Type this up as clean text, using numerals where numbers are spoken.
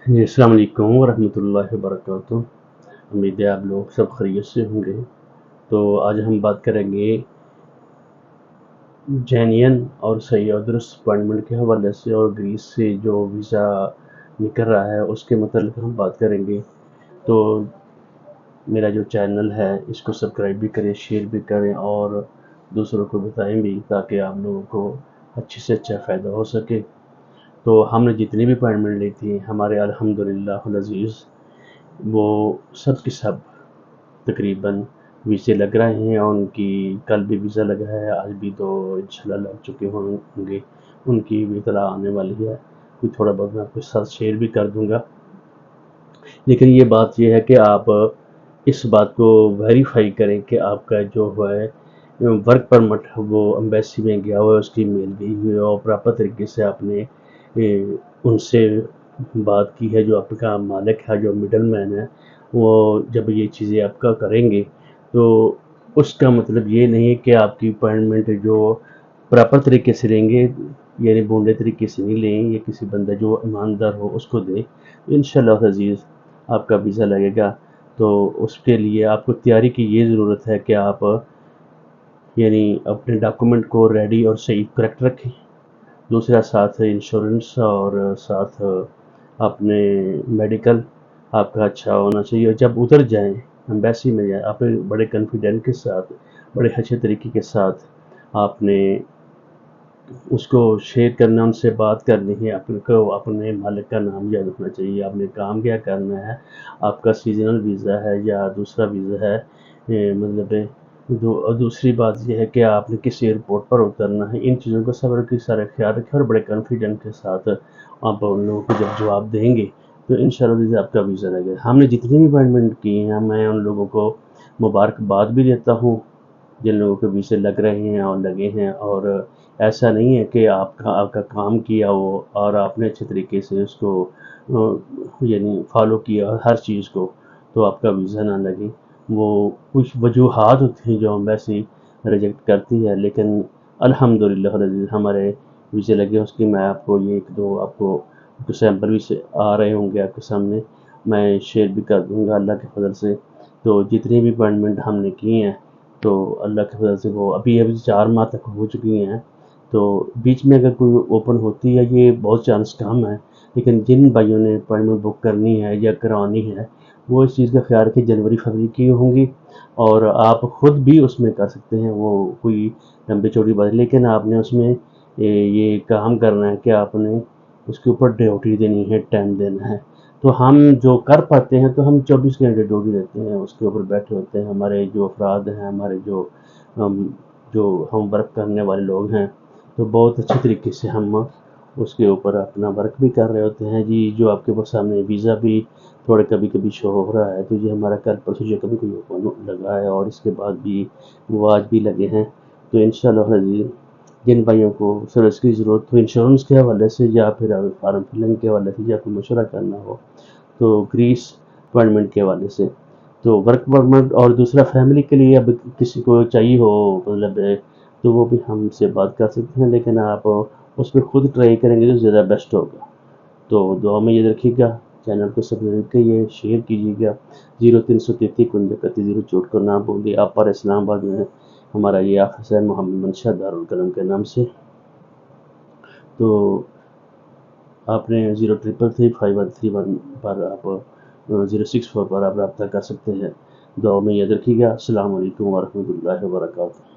جی السلام علیکم ورحمۃ اللہ وبرکاتہ۔ امید ہے آپ لوگ سب خیریت سے ہوں گے۔ تو آج ہم بات کریں گے جینین اور صحیح اور درست اپائنٹمنٹ کے حوالے سے، اور گریس سے جو ویزا نکل رہا ہے اس کے متعلق ہم بات کریں گے۔ تو میرا جو چینل ہے اس کو سبسکرائب بھی کریں، شیئر بھی کریں اور دوسروں کو بتائیں بھی، تاکہ آپ لوگوں کو اچھے سے اچھا فائدہ ہو سکے۔ تو ہم نے جتنی بھی اپائنٹمنٹ لی تھی ہمارے الحمدللہ العزیز، وہ سب کے سب تقریباً ویزے لگ رہے ہیں، اور ان کی کل بھی ویزا لگا ہے، آج بھی تو انشاءاللہ لگ چکے ہوں گے۔ ان کی بھی اطلاع آنے والی ہے، کوئی تھوڑا بہت میں آپ کے ساتھ شیئر بھی کر دوں گا۔ لیکن یہ بات یہ ہے کہ آپ اس بات کو ویریفائی کریں کہ آپ کا جو ہے ورک پرمٹ وہ امبیسی میں گیا ہوا ہے، اس کی میل گئی ہوئی ہے، اور پراپر طریقے سے آپ نے ان سے بات کی ہے، جو آپ کا مالک ہے، جو مڈل مین ہے، وہ جب یہ چیزیں آپ کا کریں گے تو اس کا مطلب یہ نہیں ہے کہ آپ کی اپائنٹمنٹ جو پراپر طریقے سے لیں گے، یعنی بونڈے طریقے سے نہیں لیں، یا کسی بندہ جو ایماندار ہو اس کو دیں، انشاءاللہ عزیز آپ کا ویزا لگے گا۔ تو اس کے لیے آپ کو تیاری کی یہ ضرورت ہے کہ آپ یعنی اپنے ڈاکومنٹ کو ریڈی اور صحیح کریکٹ رکھیں، دوسرا ساتھ انشورنس، اور ساتھ اپنے میڈیکل آپ کا اچھا ہونا چاہیے۔ اور جب ادھر جائیں، امبیسی میں جائیں، آپ بڑے کانفیڈنٹ کے ساتھ، بڑے اچھے طریقے کے ساتھ آپ نے اس کو شیئر کرنا، ان سے بات کرنی ہے، آپ کو اپنے مالک کا نام یاد رکھنا چاہیے، آپ نے کام کیا کرنا ہے، آپ کا سیزنل ویزا ہے یا دوسرا ویزا ہے، مطلب دوسری بات یہ ہے کہ آپ نے کس ایئرپورٹ پر اترنا ہے۔ ان چیزوں کو سارے خیال رکھیں، اور بڑے کانفیڈنٹ کے ساتھ آپ ان لوگوں کو جب جواب دیں گے تو انشاءاللہ آپ کا ویزا لگے گا۔ ہم نے جتنی بھی اپائنٹمنٹ کی ہیں، میں ان لوگوں کو مبارکباد بھی دیتا ہوں جن لوگوں کے ویزے لگ رہے ہیں اور لگے ہیں، اور ایسا نہیں ہے کہ آپ کا کام کیا وہ اور آپ نے اچھے طریقے سے اس کو یعنی فالو کیا ہر چیز کو تو آپ کا ویزا نہ لگے۔ وہ کچھ وجوہات ہوتی ہیں جو ایمبیسی ریجیکٹ کرتی ہے، لیکن الحمدللہ العزیز ہمارے ویزے لگے۔ اس کی میں آپ کو یہ ایک دو آپ کو سیمپل بھی سے آ رہے ہوں گے آپ کے سامنے، میں شیئر بھی کر دوں گا اللہ کے فضل سے۔ تو جتنی بھی اپائنٹمنٹ ہم نے کی ہیں تو اللہ کے فضل سے وہ ابھی 4 ماہ تک ہو چکی ہیں، تو بیچ میں اگر کوئی اوپن ہوتی ہے یہ بہت چانس کم ہے، لیکن جن بھائیوں نے اپائنٹمنٹ بک کرنی ہے یا کرانی ہے وہ اس چیز کا خیال رکھیں جنوری فروری کی ہوں گی، اور آپ خود بھی اس میں کر سکتے ہیں، وہ کوئی لمبی چوڑی بات، لیکن آپ نے اس میں یہ کام کرنا ہے کہ آپ نے اس کے اوپر ڈیوٹی دینی ہے، ٹائم دینا ہے۔ تو ہم جو کر پاتے ہیں تو ہم 24 گھنٹے ڈیوٹی دیتے ہیں، اس کے اوپر بیٹھے ہوتے ہیں، ہمارے جو افراد ہیں، ہمارے جو ہم ورک کرنے والے لوگ ہیں، تو بہت اچھے طریقے سے ہم اس کے اوپر اپنا ورک بھی کر رہے ہوتے ہیں۔ جی جو آپ کے پاس سامنے ویزا بھی تھوڑے کبھی کبھی شو ہو رہا ہے، تو یہ ہمارا کل پرسوں جو کبھی کوئی اوپن لگا ہے، اور اس کے بعد بھی وہ آج بھی لگے ہیں۔ تو انشاءاللہ عزیز جن بھائیوں کو سروس کی ضرورت ہو انشورنس کے حوالے سے، یا پھر فارم فلنگ کے حوالے سے، یا کوئی مشورہ کرنا ہو تو گریس اپائنٹمنٹ کے حوالے سے، تو ورک پرمٹ، اور دوسرا فیملی کے لیے اب کسی کو چاہیے ہو مطلب تو وہ بھی ہم سے بات کر سکتے ہیں، لیکن آپ اس پہ خود ٹرائی کریں گے تو زیادہ بیسٹ ہوگا۔ تو دعا میں یہ رکھیے گا، چینل کو سبسکرائب کریے، شیئر کیجیے گا۔ 0333 کو نہ بھولیں۔ آپ پر اسلام آباد میں ہمارا یہ آفس ہے، محمد منشا دارالقلم کے نام سے۔ تو آپ نے 03335131 پر آپ 064 پر آپ رابطہ کر سکتے ہیں۔ دعا میں یاد رکھیے گا۔ السلام علیکم ورحمۃ اللہ وبرکاتہ۔